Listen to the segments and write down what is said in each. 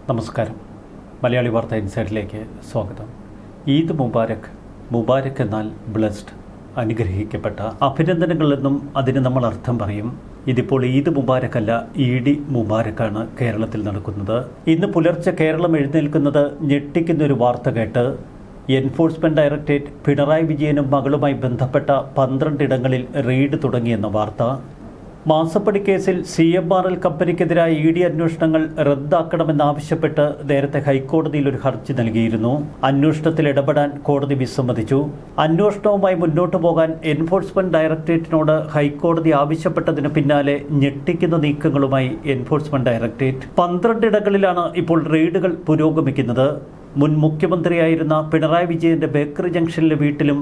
നമസ്കാരം. മലയാളി വാർത്ത ഇൻസൈഡിലേക്ക് സ്വാഗതം. ഈദ് മുബാരക്. മുബാരക് എന്നാൽ ബ്ലെസ്ഡ്, അനുഗ്രഹിക്കപ്പെട്ട. അഭിനന്ദനങ്ങളെന്നും അതിന് നമ്മൾ അർത്ഥം പറയും. ഇതിപ്പോൾ ഈദ് മുബാരക് അല്ല, ഈഡി മുബാരക്കാണ് കേരളത്തിൽ നടക്കുന്നത്. ഇന്ന് പുലർച്ചെ കേരളം എഴുന്നേൽക്കുന്നത് ഞെട്ടിക്കുന്നൊരു വാർത്ത കേട്ട്. എൻഫോഴ്സ്മെന്റ് ഡയറക്ടറേറ്റ് പിണറായി വിജയനും മകളുമായി ബന്ധപ്പെട്ട 12 ഇടങ്ങളിൽ റെയ്ഡ് തുടങ്ങിയെന്ന വാർത്ത. മാസപ്പടി കേസിൽ CMRL കമ്പനിക്കെതിരായ ED അന്വേഷണങ്ങൾ റദ്ദാക്കണമെന്നാവശ്യപ്പെട്ട് നേരത്തെ ഹൈക്കോടതിയിൽ ഒരു ഹർജി നൽകിയിരുന്നു. അന്വേഷണത്തിൽ ഇടപെടാൻ കോടതി വിസമ്മതിച്ചു. അന്വേഷണവുമായി മുന്നോട്ടു പോകാൻ എൻഫോഴ്സ്മെന്റ് ഡയറക്ടറേറ്റിനോട് ഹൈക്കോടതി ആവശ്യപ്പെട്ടതിന് പിന്നാലെ ഞെട്ടിക്കുന്ന നീക്കങ്ങളുമായി എൻഫോഴ്സ്മെന്റ് ഡയറക്ടറേറ്റ് 12 ഇടങ്ങളിലാണ് ഇപ്പോൾ റെയ്ഡുകൾ പുരോഗമിക്കുന്നത്. മുൻ മുഖ്യമന്ത്രിയായിരുന്ന പിണറായി വിജയന്റെ ബേക്കറി ജംഗ്ഷനിലെ വീട്ടിലും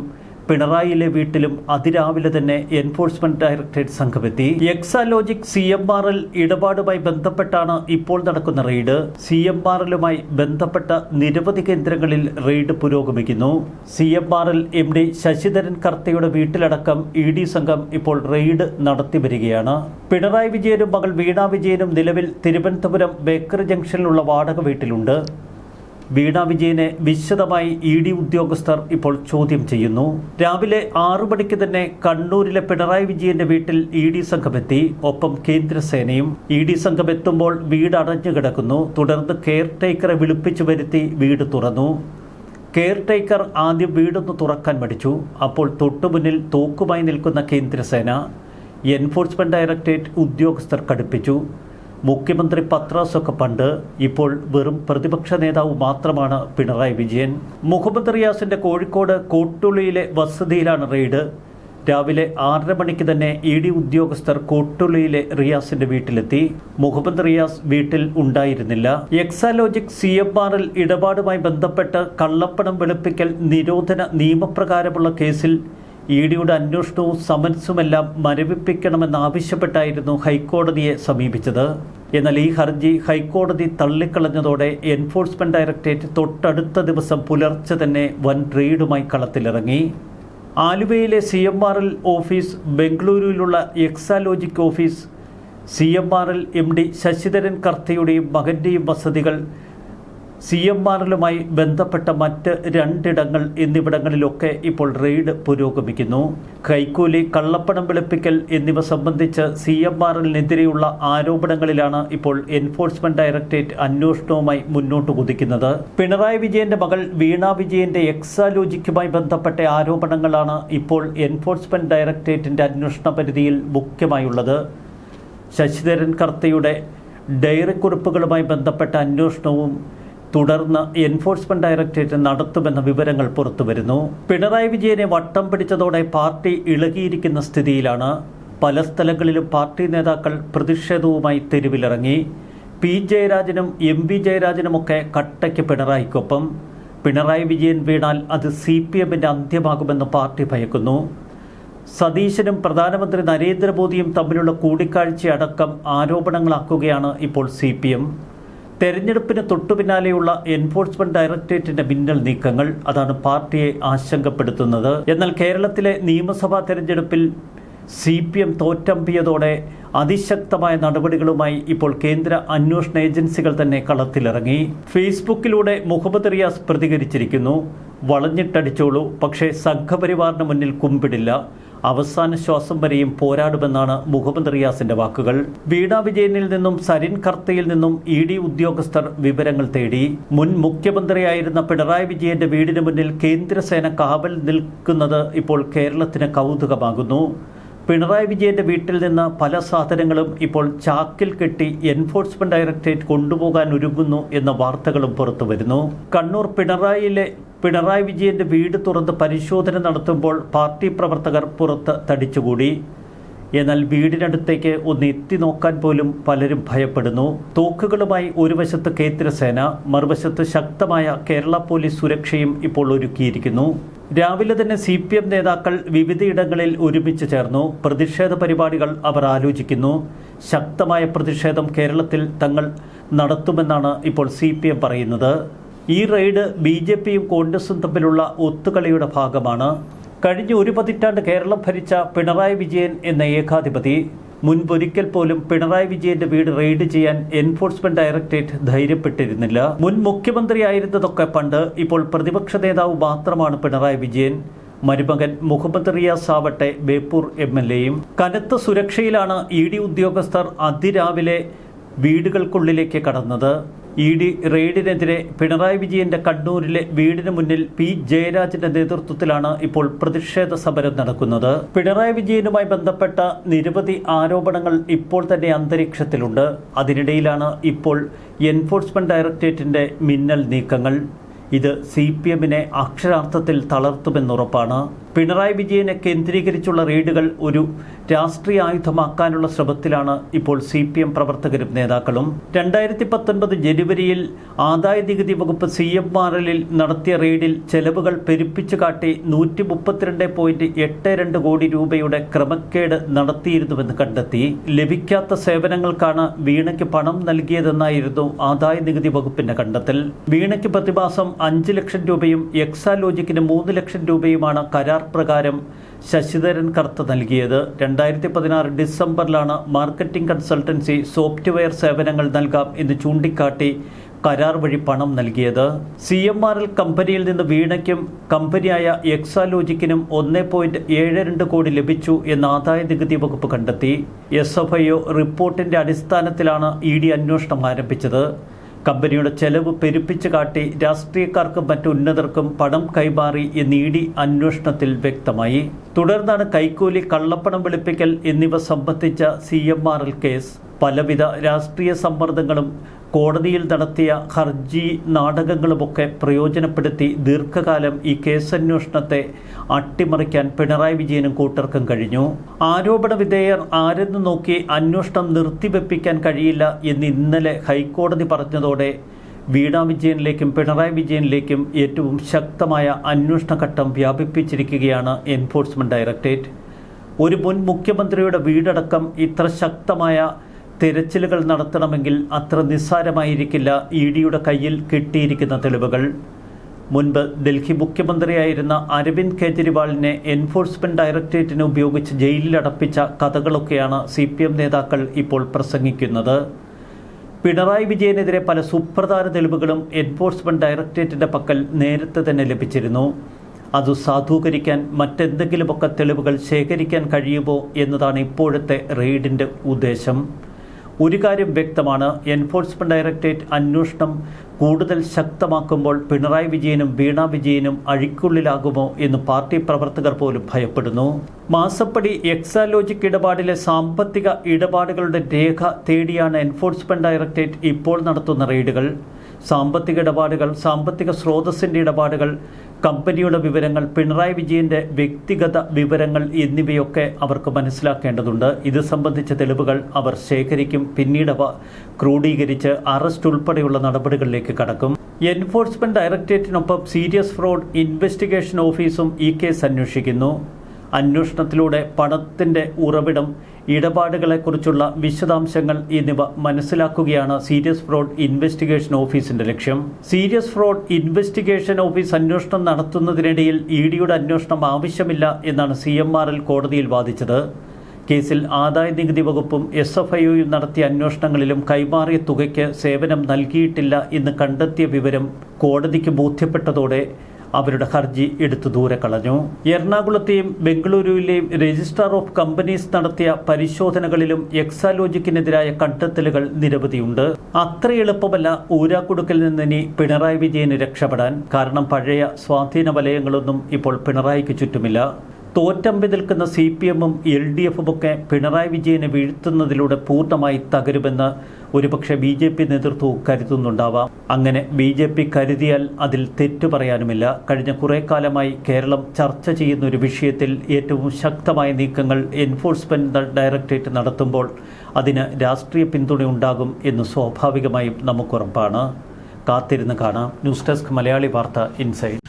പിണറായിയിലെ വീട്ടിലും അതിരാവിലെ തന്നെ എൻഫോഴ്സ്മെന്റ് ഡയറക്ടറേറ്റ് സംഘമെത്തി. എക്സാലോജിക് CMRL ഇടപാടുമായി ബന്ധപ്പെട്ടാണ് ഇപ്പോൾ നടക്കുന്ന റെയ്ഡ്. CMRLുമായി ബന്ധപ്പെട്ട നിരവധി കേന്ദ്രങ്ങളിൽ റെയ്ഡ് പുരോഗമിക്കുന്നു. CMRL MD ശശിധരൻ കർത്തയുടെ വീട്ടിലടക്കം ED സംഘം ഇപ്പോൾ റെയ്ഡ് നടത്തി വരികയാണ്. പിണറായി വിജയനും മകൾ വീണ വിജയനും നിലവിൽ തിരുവനന്തപുരം ബേക്കറി ജംഗ്ഷനിലുള്ള വാടക വീട്ടിലുണ്ട്. വീണ വിജയനെ വിശദമായി ED ഉദ്യോഗസ്ഥർ ഇപ്പോൾ ചോദ്യം ചെയ്യുന്നു. രാവിലെ 6 മണിക്ക് തന്നെ കണ്ണൂരിലെ പിണറായി വിജയന്റെ വീട്ടിൽ ED സംഘമെത്തി. ഒപ്പം കേന്ദ്രസേനയും. ED സംഘം എത്തുമ്പോൾ വീട് അടഞ്ഞു കിടക്കുന്നു. തുടർന്ന് കെയർ ടേക്കറെ വിളിപ്പിച്ചു വരുത്തി വീട് തുറന്നു. കെയർ ടേക്കർ ആദ്യം വീടൊന്ന് തുറക്കാൻ മടിച്ചു. അപ്പോൾ തൊട്ടുമുന്നിൽ തോക്കുമായി നിൽക്കുന്ന കേന്ദ്രസേന എൻഫോഴ്സ്മെന്റ് ഡയറക്ടറേറ്റ് ഉദ്യോഗസ്ഥർ കടുപ്പിച്ചു. മുഖ്യമന്ത്രി പത്രാസൊക്കെ പണ്ട്, ഇപ്പോൾ വെറും പ്രതിപക്ഷ നേതാവ് മാത്രമാണ് പിണറായി വിജയൻ. മുഹമ്മദ് റിയാസിന്റെ കോഴിക്കോട് കോട്ടുള്ളിയിലെ വസതിയിലാണ് റെയ്ഡ്. രാവിലെ 6:30 മണിക്ക് തന്നെ ED ഉദ്യോഗസ്ഥർ കോട്ടുള്ളിയിലെ റിയാസിന്റെ വീട്ടിലെത്തി. മുഹമ്മദ് റിയാസ് വീട്ടിൽ ഉണ്ടായിരുന്നില്ല. എക്സാലോജിക് CMRL ഇടപാടുമായി ബന്ധപ്പെട്ട് കള്ളപ്പണം വെളുപ്പിക്കൽ നിരോധന നിയമപ്രകാരമുള്ള കേസിൽ EDയുടെ അന്വേഷണവും സമൻസുമെല്ലാം മരവിപ്പിക്കണമെന്നാവശ്യപ്പെട്ടായിരുന്നു ഹൈക്കോടതിയെ സമീപിച്ചത്. എന്നാൽ ഈ ഹർജി ഹൈക്കോടതി തള്ളിക്കളഞ്ഞതോടെ എൻഫോഴ്സ്മെന്റ് ഡയറക്ടറേറ്റ് തൊട്ടടുത്ത ദിവസം പുലർച്ചെ തന്നെ വൻ റെയ്ഡുമായി കളത്തിലിറങ്ങി. ആലുവയിലെ CMRL ഓഫീസ്, ബംഗളൂരുവിലുള്ള Exalogic office, CMRL MD Sasidharan കർത്തയുടെയും മകന്റെയും വസതികൾ, CMRLുമായി ബന്ധപ്പെട്ട മറ്റ് 2 ഇടങ്ങൾ എന്നിവിടങ്ങളിലൊക്കെ ഇപ്പോൾ റെയ്ഡ് പുരോഗമിക്കുന്നു. കൈക്കൂലി, കള്ളപ്പണം വെളുപ്പിക്കൽ എന്നിവ സംബന്ധിച്ച് CMRLനെതിരെയുള്ള ആരോപണങ്ങളിലാണ് ഇപ്പോൾ എൻഫോഴ്സ്മെന്റ് ഡയറക്ടറേറ്റ് അന്വേഷണവുമായി മുന്നോട്ട് കുതിക്കുന്നത്. പിണറായി വിജയന്റെ മകൾ വീണ വിജയന്റെ എക്സാലോജിക്കുമായി ബന്ധപ്പെട്ട ആരോപണങ്ങളാണ് ഇപ്പോൾ എൻഫോഴ്സ്മെന്റ് ഡയറക്ടറേറ്റിന്റെ അന്വേഷണ പരിധിയിൽ മുഖ്യമായുള്ളത്. ശശിധരൻ കർത്തയുടെ ഡയറി കുറിപ്പുകളുമായി ബന്ധപ്പെട്ട അന്വേഷണവും തുടർന്ന് എൻഫോഴ്സ്മെന്റ് ഡയറക്ടറേറ്റ് നടത്തുമെന്ന വിവരങ്ങൾ പുറത്തുവരുന്നു. പിണറായി വിജയനെ വട്ടം പിടിച്ചതോടെ പാർട്ടി ഇളകിയിരിക്കുന്ന സ്ഥിതിയിലാണ്. പല സ്ഥലങ്ങളിലും പാർട്ടി നേതാക്കൾ പ്രതിഷേധവുമായി തെരുവിലിറങ്ങി. P ജയരാജനും MV ജയരാജനുമൊക്കെ കട്ടയ്ക്ക് പിണറായിക്കൊപ്പം. പിണറായി വിജയൻ വീണാൽ അത് CPMന്റെ അന്ത്യമാകുമെന്ന് പാർട്ടി ഭയക്കുന്നു. സതീശനും പ്രധാനമന്ത്രി നരേന്ദ്രമോദിയും തമ്മിലുള്ള കൂടിക്കാഴ്ചയടക്കം ആരോപണങ്ങളാക്കുകയാണ് ഇപ്പോൾ CPM. തെരഞ്ഞെടുപ്പിന് തൊട്ടുപിന്നാലെയുള്ള എൻഫോഴ്സ്മെന്റ് ഡയറക്ടറേറ്റിന്റെ മിന്നൽ നീക്കങ്ങൾ അതാണ് പാർട്ടിയെ ആശങ്കപ്പെടുത്തുന്നത്. എന്നാൽ കേരളത്തിലെ നിയമസഭാ തെരഞ്ഞെടുപ്പിൽ CPM തോറ്റമ്പിയതോടെ അതിശക്തമായ നടപടികളുമായി ഇപ്പോൾ കേന്ദ്ര അന്വേഷണ ഏജൻസികൾ തന്നെ കളത്തിലിറങ്ങി. ഫേസ്ബുക്കിലൂടെ മുഹമ്മദ് റിയാസ് പ്രതികരിച്ചിരിക്കുന്നു. വളഞ്ഞിട്ടടിച്ചോളൂ, പക്ഷേ സംഘപരിവാറിന് മുന്നിൽ കുമ്പിടില്ല. അവസാന ശ്വാസം വരെയും പോരാടുമെന്നാണ് മുഹമ്മദ് റിയാസിന്റെ വാക്കുകൾ. വീണ വിജയനിൽ നിന്നും സരിൻ കർത്തയിൽ നിന്നും ED ഉദ്യോഗസ്ഥർ വിവരങ്ങൾ തേടി. മുൻ മുഖ്യമന്ത്രിയായിരുന്ന പിണറായി വിജയന്റെ വീടിന് മുന്നിൽ കേന്ദ്രസേന കാവൽ നിൽക്കുന്നത് ഇപ്പോൾ കേരളത്തിന് കൗതുകമാകുന്നു. പിണറായി വിജയന്റെ വീട്ടിൽ നിന്ന് പല സാധനങ്ങളും ഇപ്പോൾ ചാക്കിൽ കെട്ടി എൻഫോഴ്സ്മെന്റ് ഡയറക്ടറേറ്റ് കൊണ്ടുപോകാൻ ഒരുങ്ങുന്നു എന്ന വാർത്തകളും പുറത്തു വരുന്നു. കണ്ണൂർ പിണറായി വിജയന്റെ വീട് തുറന്ന് പരിശോധന നടത്തുമ്പോൾ പാർട്ടി പ്രവർത്തകർ പുറത്ത് തടിച്ചുകൂടി. എന്നാൽ വീടിനടുത്തേക്ക് ഒന്ന് എത്തി നോക്കാൻ പോലും പലരും ഭയപ്പെടുന്നു. തോക്കുകളുമായി ഒരു വശത്ത് കേന്ദ്രസേന, മറുവശത്ത് ശക്തമായ കേരള പോലീസ് സുരക്ഷയും ഇപ്പോൾ ഒരുക്കിയിരിക്കുന്നു. രാവിലെ തന്നെ CPM നേതാക്കൾ വിവിധയിടങ്ങളിൽ ഒരുമിച്ച് ചേർന്നു. പ്രതിഷേധ പരിപാടികൾ അവർ ആലോചിക്കുന്നു. ശക്തമായ പ്രതിഷേധം കേരളത്തിൽ തങ്ങൾ നടത്തുമെന്നാണ് ഇപ്പോൾ CPM പറയുന്നത്. ഈ റെയ്ഡ് BJPയും കോൺഗ്രസും തമ്മിലുള്ള ഒത്തുകളിയുടെ ഭാഗമാണ്. കഴിഞ്ഞ 1 പതിറ്റാണ്ട് കേരളം ഭരിച്ച പിണറായി വിജയൻ എന്ന ഏകാധിപതി മുൻപൊരിക്കൽ പോലും പിണറായി വിജയന്റെ വീട് റെയ്ഡ് ചെയ്യാൻ എൻഫോഴ്സ്മെന്റ് ഡയറക്ടറേറ്റ് ധൈര്യപ്പെട്ടിരുന്നില്ല. മുൻ മുഖ്യമന്ത്രിയായിരുന്നതൊക്കെ പണ്ട്. ഇപ്പോൾ പ്രതിപക്ഷ നേതാവ് മാത്രമാണ് പിണറായി വിജയൻ. മരുമകൻ മുഹമ്മദ് റിയാസ് ആവട്ടെ ബേപ്പൂർ MLAയും. കനത്ത സുരക്ഷയിലാണ് ED ഉദ്യോഗസ്ഥർ അതിരാവിലെ വീടുകൾക്കുള്ളിലേക്ക് കടന്നത്. ED റെയ്ഡിനെതിരെ പിണറായി വിജയന്റെ കണ്ണൂരിലെ വീടിന് മുന്നിൽ P. ജയരാജന്റെ നേതൃത്വത്തിലാണ് ഇപ്പോൾ പ്രതിഷേധ സമരം നടക്കുന്നത്. പിണറായി വിജയനുമായി ബന്ധപ്പെട്ട നിരവധി ആരോപണങ്ങൾ ഇപ്പോൾ തന്നെ അന്തരീക്ഷത്തിലുണ്ട്. അതിനിടയിലാണ് ഇപ്പോൾ എൻഫോഴ്സ്മെന്റ് ഡയറക്ടറേറ്റിന്റെ മിന്നൽ നീക്കങ്ങൾ. ഇത് CPMനെ അക്ഷരാർത്ഥത്തിൽ തളർത്തുമെന്നുറപ്പാണ്. പിണറായി വിജയനെ കേന്ദ്രീകരിച്ചുള്ള റെയ്ഡുകൾ ഒരു രാഷ്ട്രീയ ആയുധമാക്കാനുള്ള ശ്രമത്തിലാണ് ഇപ്പോൾ CPM പ്രവർത്തകരും നേതാക്കളും. 2019 ജനുവരിയിൽ ആദായനികുതി വകുപ്പ് CMRL നടത്തിയ റെയ്ഡിൽ ചെലവുകൾ പെരുപ്പിച്ചു കാട്ടി 132.82 കോടി രൂപയുടെ ക്രമക്കേട് നടത്തിയിരുന്നുവെന്ന് കണ്ടെത്തി. ലഭിക്കാത്ത സേവനങ്ങൾക്കാണ് വീണയ്ക്ക് പണം നൽകിയതെന്നായിരുന്നു ആദായനികുതി വകുപ്പിന്റെ കണ്ടെത്തൽ. വീണയ്ക്ക് പ്രതിമാസം 5 ലക്ഷം രൂപയും എക്സാലോജിക്കിന് 3 ലക്ഷം രൂപയുമാണ് കരാർ പ്രകാരം ശശിധരൻ കർത്ത നൽകിയത്. 2016 ഡിസംബറിലാണ് മാർക്കറ്റിംഗ് കൺസൾട്ടൻസി സോഫ്റ്റ്വെയർ സേവനങ്ങൾ നൽകാം എന്ന് ചൂണ്ടിക്കാട്ടി കരാർ വഴി പണം നൽകിയത്. CMRL കമ്പനിയിൽ നിന്ന് വീണയ്ക്കും കമ്പനിയായ എക്സാലോജിക്കിനും 1.72 കോടി ലഭിച്ചു എന്ന് ആദായനികുതി വകുപ്പ് കണ്ടെത്തി. SFIO റിപ്പോർട്ടിന്റെ അടിസ്ഥാനത്തിലാണ് ED അന്വേഷണം ആരംഭിച്ചത്. കമ്പനിയുടെ ചെലവ് പെരുപ്പിച്ചു കാട്ടി രാഷ്ട്രീയക്കാർക്കും മറ്റു ഉന്നതർക്കും പണം കൈമാറി എന്ന് ED അന്വേഷണത്തിൽ വ്യക്തമായി. തുടർന്നാണ് കൈക്കൂലി, കള്ളപ്പണം വെളുപ്പിക്കൽ എന്നിവ സംബന്ധിച്ച CMRL കേസ്. പലവിധ രാഷ്ട്രീയ സമ്മർദ്ദങ്ങളും കോടതിയിൽ നടത്തിയ ഹർജി നാടകങ്ങളുമൊക്കെ പ്രയോജനപ്പെടുത്തി ദീർഘകാലം ഈ കേസന്വേഷണത്തെ അട്ടിമറിക്കാൻ പിണറായി വിജയനും കൂട്ടർക്കും കഴിഞ്ഞു. ആരോപണ വിധേയർ ആരെന്ന് നോക്കി അന്വേഷണം നിർത്തിവെപ്പിക്കാൻ കഴിയില്ല എന്ന് ഇന്നലെ ഹൈക്കോടതി പറഞ്ഞതോടെ വീണ വിജയനിലേക്കും പിണറായി വിജയനിലേക്കും ഏറ്റവും ശക്തമായ അന്വേഷണഘട്ടം വ്യാപിപ്പിച്ചിരിക്കുകയാണ് എൻഫോഴ്സ്മെന്റ് ഡയറക്ടറേറ്റ്. ഒരു മുൻ മുഖ്യമന്ത്രിയുടെ വീടടക്കം ഇത്ര ശക്തമായ തിരച്ചിലുകൾ നടത്തണമെങ്കിൽ അത്ര നിസ്സാരമായിരിക്കില്ല EDയുടെ കയ്യിൽ കിട്ടിയിരിക്കുന്ന തെളിവുകൾ. മുൻപ് ഡൽഹി മുഖ്യമന്ത്രിയായിരുന്ന അരവിന്ദ് കെജ്രിവാളിനെ എൻഫോഴ്സ്മെന്റ് ഡയറക്ടറേറ്റിനെ ഉപയോഗിച്ച് ജയിലിലടപ്പിച്ച കഥകളൊക്കെയാണ് CPM നേതാക്കൾ ഇപ്പോൾ പ്രസംഗിക്കുന്നത്. പിണറായി വിജയനെതിരെ പല സുപ്രധാന തെളിവുകളും എൻഫോഴ്സ്മെന്റ് ഡയറക്ടറേറ്റിന്റെ പക്കൽ നേരത്തെ തന്നെ ലഭിച്ചിരുന്നു. അത് സാധൂകരിക്കാൻ മറ്റെന്തെങ്കിലുമൊക്കെ തെളിവുകൾ ശേഖരിക്കാൻ കഴിയുമോ എന്നതാണ് ഇപ്പോഴത്തെ റെയ്ഡിന്റെ ഉദ്ദേശം. ഒരു കാര്യം വ്യക്തമാണ്, എൻഫോഴ്സ്മെന്റ് ഡയറക്ടറേറ്റ് അന്വേഷണം കൂടുതൽ ശക്തമാക്കുമ്പോൾ പിണറായി വിജയനും വീണ വിജയനും അഴിക്കുള്ളിലാകുമോ എന്ന് പാർട്ടി പ്രവർത്തകർ പോലും ഭയപ്പെടുന്നു. മാസപ്പടി എക്സാലോജിക് ഇടപാടിലെ സാമ്പത്തിക ഇടപാടുകളുടെ രേഖ തേടിയാണ് എൻഫോഴ്സ്മെന്റ് ഡയറക്ടറേറ്റ് ഇപ്പോൾ നടത്തുന്ന റെയ്ഡുകൾ. സാമ്പത്തിക ഇടപാടുകൾ, സാമ്പത്തിക സ്രോതസ്സിൻ്റെ ഇടപാടുകൾ, കമ്പനിയുടെ വിവരങ്ങൾ, പിണറായി വിജയന്റെ വ്യക്തിഗത വിവരങ്ങൾ എന്നിവയൊക്കെ അവർക്ക് മനസ്സിലാക്കേണ്ടതുണ്ട്. ഇത് സംബന്ധിച്ച തെളിവുകൾ അവർ ശേഖരിക്കും. പിന്നീട് അവ ക്രോഡീകരിച്ച് അറസ്റ്റ് ഉൾപ്പെടെയുള്ള നടപടികളിലേക്ക് കടക്കും. എൻഫോഴ്സ്മെന്റ് ഡയറക്ടറേറ്റിനൊപ്പം സീരിയസ് ഫ്രോഡ് ഇൻവെസ്റ്റിഗേഷൻ ഓഫീസും ഈ കേസ് അന്വേഷിക്കുന്നു. അന്വേഷണത്തിലൂടെ പണത്തിന്റെ ഉറവിടം, ഇടപാടുകളെക്കുറിച്ചുള്ള വിശദാംശങ്ങൾ എന്നിവ മനസ്സിലാക്കുകയാണ് സീരിയസ് ഫ്രോഡ് ഇൻവെസ്റ്റിഗേഷൻ ഓഫീസിന്റെ ലക്ഷ്യം. സീരിയസ് ഫ്രോഡ് ഇൻവെസ്റ്റിഗേഷൻ ഓഫീസ് അന്വേഷണം നടത്തുന്നതിനിടയിൽ EDയുടെ അന്വേഷണം ആവശ്യമില്ല എന്നാണ് CMRL കോടതിയിൽ വാദിച്ചത്. കേസിൽ ആദായനികുതി വകുപ്പും SFIOയും നടത്തിയ അന്വേഷണങ്ങളിലും കൈമാറിയ തുകയ്ക്ക് സേവനം നൽകിയിട്ടില്ല എന്ന് കണ്ടെത്തിയ വിവരം കോടതിക്ക് ബോധ്യപ്പെട്ടതോടെ അവരുടെ ഹർജി എടുത്തു ദൂരെ കളഞ്ഞു. എറണാകുളത്തെയും ബംഗളൂരുവിലെയും രജിസ്ട്രാർ ഓഫ് കമ്പനീസ് നടത്തിയ പരിശോധനകളിലും എക്സാലോജിക്കിനെതിരായ കണ്ടെത്തലുകൾ നിരവധിയുണ്ട്. അത്ര എളുപ്പമല്ല ഊരാക്കുടുക്കിൽ നിന്ന് ഇനി പിണറായി വിജയന് രക്ഷപ്പെടാൻ. കാരണം പഴയ സ്വാധീന വലയങ്ങളൊന്നും ഇപ്പോൾ പിണറായിക്ക് ചുറ്റുമില്ല. തോറ്റമ്പി നിൽക്കുന്ന CPMും LDFും ഒക്കെ പിണറായി വിജയനെ വീഴ്ത്തുന്നതിലൂടെ പൂർണ്ണമായി തകരുമെന്ന് ഒരുപക്ഷെ BJP നേതൃത്വവും കരുതുന്നുണ്ടാവാം. അങ്ങനെ BJP കരുതിയാൽ അതിൽ തെറ്റു പറയാനുമില്ല. കഴിഞ്ഞ കുറേ കാലമായി കേരളം ചർച്ച ചെയ്യുന്ന ഒരു വിഷയത്തിൽ ഏറ്റവും ശക്തമായ നീക്കങ്ങൾ എൻഫോഴ്സ്മെന്റ് ഡയറക്ടറേറ്റ് നടത്തുമ്പോൾ അതിന് രാഷ്ട്രീയ പിന്തുണ ഉണ്ടാകും എന്ന് സ്വാഭാവികമായും നമുക്കുറപ്പാണ്. കാത്തിരുന്ന് കാണാം. ന്യൂസ് ഡെസ്ക് മലയാളി വാർത്ത ഇൻസൈഡ്.